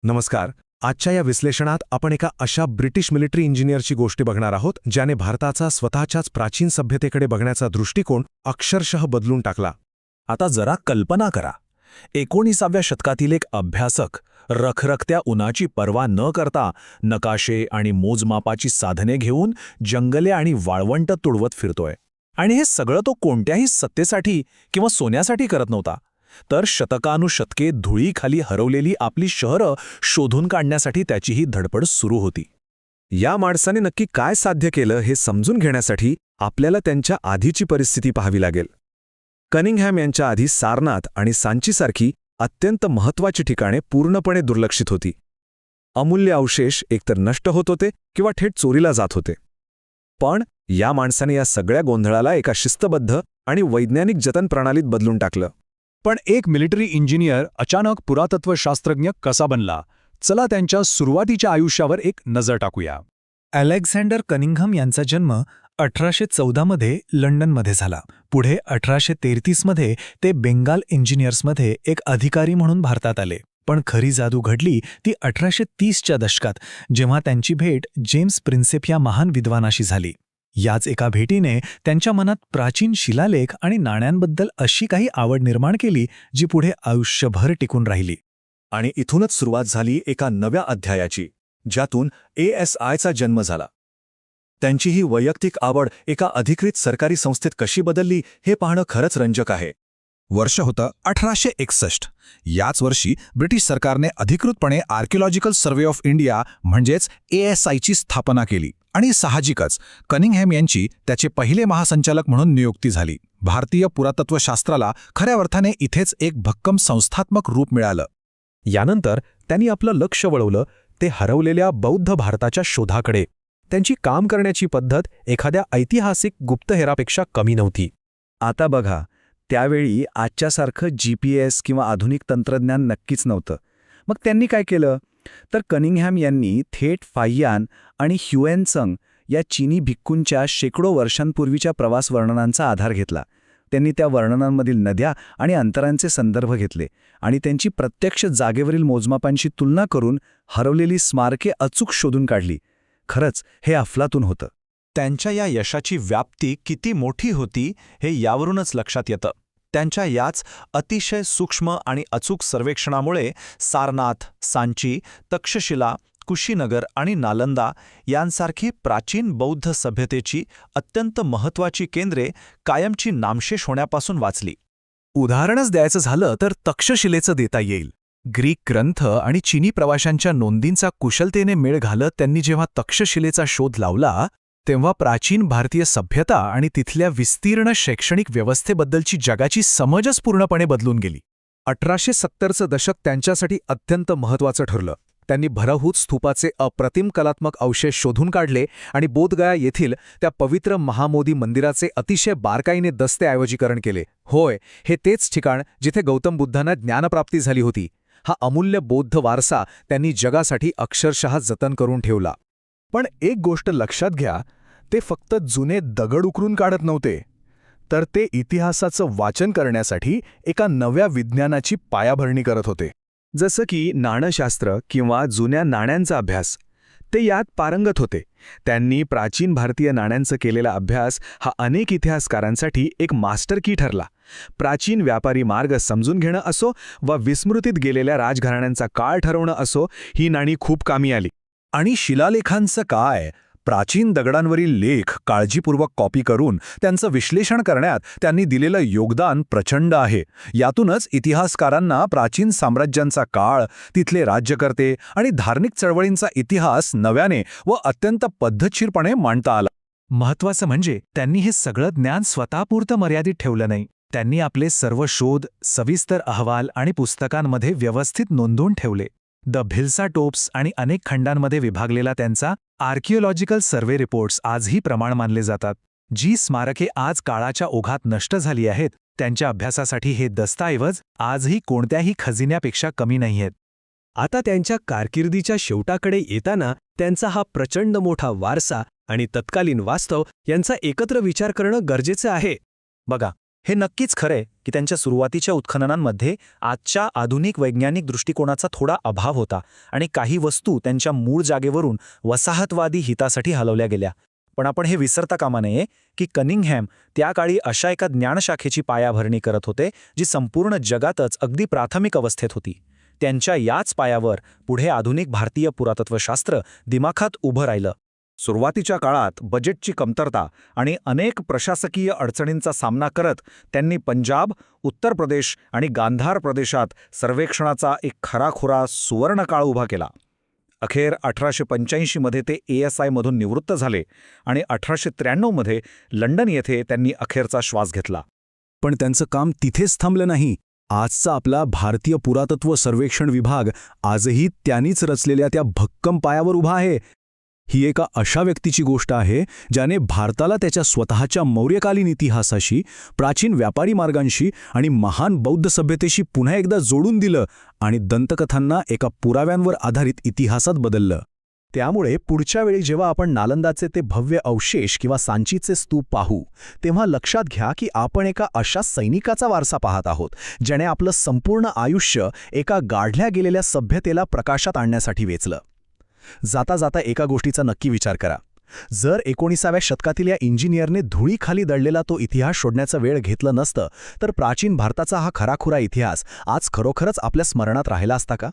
नमस्कार. आजच्या या विश्लेषणात आपण एका अशा ब्रिटिश मिलिटरी इंजिनियरची गोष्टी बघणार आहोत ज्याने भारताचा स्वतःच्याच प्राचीन सभ्यतेकडे बघण्याचा दृष्टिकोन अक्षरशः बदलून टाकला. आता जरा कल्पना करा, 19व्या शतकातील एक अभ्यासक रखरखत्या उन्हाची पर्वा न करता नकाशे आणि मोजमापाची साधने घेऊन जंगले आणि वाळवंट तुडवत फिरतोय. आणि हे सगळं तो कोणत्याही सत्तेसाठी किंवा सोन्यासाठी करत नव्हता, तर शतकानुशतके धुळीखाली हरवलेली आपली शहरं शोधून काढण्यासाठी त्याची ही धडपड सुरू होती. या माणसाने नक्की काय साध्य केलं हे समजून घेण्यासाठी आपल्याला त्यांच्या आधीची परिस्थिती पाहावी लागेल. कनिंघहॅम यांच्या आधी सारनाथ आणि सांचीसारखी अत्यंत महत्त्वाची ठिकाणे पूर्णपणे दुर्लक्षित होती. अमूल्य अवशेष एकतर नष्ट होत होते किंवा थेट चोरीला जात होते. पण या माणसाने या सगळ्या गोंधळाला एका शिस्तबद्ध आणि वैज्ञानिक जतन प्रणालीत बदलून टाकलं. पण एक मिलिटरी इंजिनियर अचानक पुरातत्वशास्त्रज्ञ कसा बनला? चला त्यांच्या सुरुवातीच्या आयुष्यावर एक नजर टाकूया. अलेक्झांडर कनिंघम यांचा जन्म 1814 मध्ये लंडनमध्ये झाला. पुढे 1833 मध्ये ते बेंगाल इंजिनियर्समध्ये एक अधिकारी म्हणून भारतात आले. पण खरी जादू घडली ती 1830च्या दशकात, जेव्हा त्यांची भेट जेम्स प्रिन्सेप या महान विद्वानाशी झाली. याच एका भेटीने त्यांच्या मनात प्राचीन शिलालेख आणि नाण्यांबद्दल अशी काही आवड निर्माण केली जी पुढे आयुष्यभर टिकून राहिली. आणि इथूनच सुरुवात झाली एका नव्या अध्यायाची, ज्यातून ASIचा जन्म झाला. त्यांची ही वैयक्तिक आवड एका अधिकृत सरकारी संस्थेत कशी बदलली हे पाहणं खरंच रंजक आहे. वर्ष होतं 1861. याच वर्षी ब्रिटिश सरकारने अधिकृतपणे आर्किओलॉजिकल सर्व्हे ऑफ इंडिया म्हणजेच ASIची स्थापना केली आणि साहजिकच कनिंघहॅम यांची त्याचे पहिले महासंचालक म्हणून नियुक्ती झाली. भारतीय पुरातत्वशास्त्राला खऱ्या अर्थाने इथेच एक भक्कम संस्थात्मक रूप मिळालं. यानंतर त्यांनी आपलं लक्ष वळवलं ते हरवलेल्या बौद्ध भारताच्या शोधाकडे. त्यांची काम करण्याची पद्धत एखाद्या ऐतिहासिक गुप्तहेरापेक्षा कमी नव्हती. आता बघा, त्यावेळी आजच्यासारखं GPS किंवा आधुनिक तंत्रज्ञान नक्कीच नव्हतं. मग त्यांनी काय केलं? तर कनिंघहॅम यांनी थेट फाहियान आणि ह्युएनत्संग या चीनी भिक्खूंच्या शेकडो वर्षांपूर्वीच्या प्रवास वर्णनांचा आधार घेतला. त्यांनी त्या वर्णनांमधील नद्या आणि अंतरांचे संदर्भ घेतले आणि त्यांची प्रत्यक्ष जागेवरील मोजमापांशी तुलना करून हरवलेली स्मारके अचूक शोधून काढली. खरंच हे अफलातून होतं. त्यांच्या या यशाची व्याप्ती किती मोठी होती हे यावरूनच लक्षात येतं. त्यांच्या याच अतिशय सूक्ष्म आणि अचूक सर्वेक्षणामुळे सारनाथ, सांची, तक्षशिला, कुशीनगर आणि नालंदा यांसारखी प्राचीन बौद्ध सभ्यतेची अत्यंत महत्त्वाची केंद्रे कायमची नामशेष होण्यापासून वाचली. उदाहरणच द्यायचं झालं तर तक्षशिलेचं देता येईल. ग्रीक ग्रंथ आणि चीनी प्रवाशांच्या नोंदींचा कुशलतेने मेळ घालत त्यांनी जेव्हा तक्षशिलेचा शोध लावला तेव्हा प्राचीन भारतीय सभ्यता आणि तिथल्या विस्तीर्ण शैक्षणिक व्यवस्थेबद्दलची जगाची समजच पूर्णपणे बदलून गेली. 1870चं दशक त्यांच्यासाठी अत्यंत महत्त्वाचं ठरलं. त्यांनी भरहूत स्तूपाचे अप्रतिम कलात्मक अवशेष शोधून काढले आणि बोधगया येथील त्या पवित्र महामोदी मंदिराचे अतिशय बारकाईने दस्तऐवजीकरण केले. होय, हे तेच ठिकाण जिथे गौतम बुद्धांना ज्ञानप्राप्ती झाली होती. हा अमूल्य बौद्ध वारसा त्यांनी जगासाठी अक्षरशः जतन करून ठेवला. पण एक गोष्ट लक्षात घ्या, ते फक्त जुने दगड उकरून काढत नव्हते, तर ते इतिहासाचं वाचन करण्यासाठी एका नव्या विज्ञानाची पायाभरणी करत होते. जसं की नाणशास्त्र किंवा जुन्या नाण्यांचा अभ्यास. ते यात पारंगत होते. त्यांनी प्राचीन भारतीय नाण्यांचा केलेला अभ्यास हा अनेक इतिहासकारांसाठी एक मास्टर की ठरला. प्राचीन व्यापारी मार्ग समजून घेणं असो वा विस्मृतीत गेलेल्या राजघराण्यांचा काळ ठरवणं असो, ही नाणी खूप कामी आली. आणि शिलालेखांचं काय? प्राचीन दगडांवरील लेख काळजीपूर्वक कॉपी करून त्यांचं विश्लेषण करण्यात त्यांनी दिलेलं योगदान प्रचंड आहे. यातूनच इतिहासकारांना प्राचीन साम्राज्यांचा काळ, तिथले राज्यकर्ते आणि धार्मिक चळवळींचा इतिहास नव्याने व अत्यंत पद्धतशीरपणे मांडता आला. महत्त्वाचं म्हणजे त्यांनी हे सगळं ज्ञान स्वतःपुरतं मर्यादित ठेवलं नाही. त्यांनी आपले सर्व शोध सविस्तर अहवाल आणि पुस्तकांमध्ये व्यवस्थित नोंदवून ठेवले. द भिल्सा टोप्स आणि अनेक खंडांमध्ये विभागलेला त्यांचा आर्किओलॉजिकल सर्व्हे रिपोर्ट्स आजही प्रमाण मानले जातात. जी स्मारके आज काळाच्या ओघात नष्ट झाली आहेत, त्यांच्या अभ्यासासाठी हे दस्तऐवज आजही कोणत्याही खजिन्यापेक्षा कमी नाहीयेत. आता त्यांच्या कारकिर्दीच्या शेवटाकडे येताना त्यांचा हा प्रचंड मोठा वारसा आणि तत्कालीन वास्तव यांचा एकत्र विचार करणं गरजेचं आहे. बघा, हे नक्कीच खरंय की त्यांच्या सुरुवातीच्या उत्खननांमध्ये आजच्या आधुनिक वैज्ञानिक दृष्टिकोनाचा थोडा अभाव होता आणि काही वस्तू त्यांच्या मूळ जागेवरून वसाहतवादी हितासाठी हलवल्या गेल्या. पण आपण हे विसरता कामा नये की कनिंघहॅम त्या काळी अशा एका ज्ञानशाखेची पायाभरणी करत होते जी संपूर्ण जगातच अगदी प्राथमिक अवस्थेत होती. त्यांच्या याच पायावर पुढे आधुनिक भारतीय पुरातत्वशास्त्र दिमाखात उभं राहिलं. सुरुवातीच्या काळात बजेटची कमतरता आणि अनेक प्रशासकीय अडचणींचा सामना करत त्यांनी पंजाब, उत्तर प्रदेश आणि गांधार प्रदेशात सर्वेक्षणाचा एक खराखुरा सुवर्णकाळ उभा केला. अखेर 1885 मध्ये ते ASI मधून निवृत्त झाले आणि 1893 मध्ये लंडन येथे त्यांनी अखेरचा श्वास घेतला. पण त्यांचं काम तिथेच थांबलं नाही. आजचा आपला भारतीय पुरातत्व सर्वेक्षण विभाग आजही त्यांनीच रचलेल्या त्या भक्कम पायावर उभा आहे. ही एका अशा व्यक्तीची गोष्ट आहे ज्याने भारताला त्याच्या स्वतःच्या मौर्यकालीन इतिहासाशी, प्राचीन व्यापारी मार्गांशी आणि महान बौद्ध सभ्यतेशी पुन्हा एकदा जोडून दिलं आणि दंतकथांना एका पुराव्यांवर आधारित इतिहासात बदललं. त्यामुळे पुढच्या वेळी जेव्हा आपण नालंदाचे ते भव्य अवशेष किंवा सांचीचे स्तूप पाहू, तेव्हा लक्षात घ्या की आपण एका अशा सैनिकाचा वारसा पाहत आहोत ज्याने आपलं संपूर्ण आयुष्य एका गाढल्या गेलेल्या सभ्यतेला प्रकाशात आणण्यासाठी वेचलं. जाता जाता एका गोष्टीचा नक्की विचार करा. जर 19व्या शतकातील या इंजिनियरने धुळीखाली दडलेला तो इतिहास शोधण्याचा वेळ घेतलं नसतं तर प्राचीन भारताचा हा खराखुरा इतिहास आज खरोखरच आपल्या स्मरणात राहिला असता का?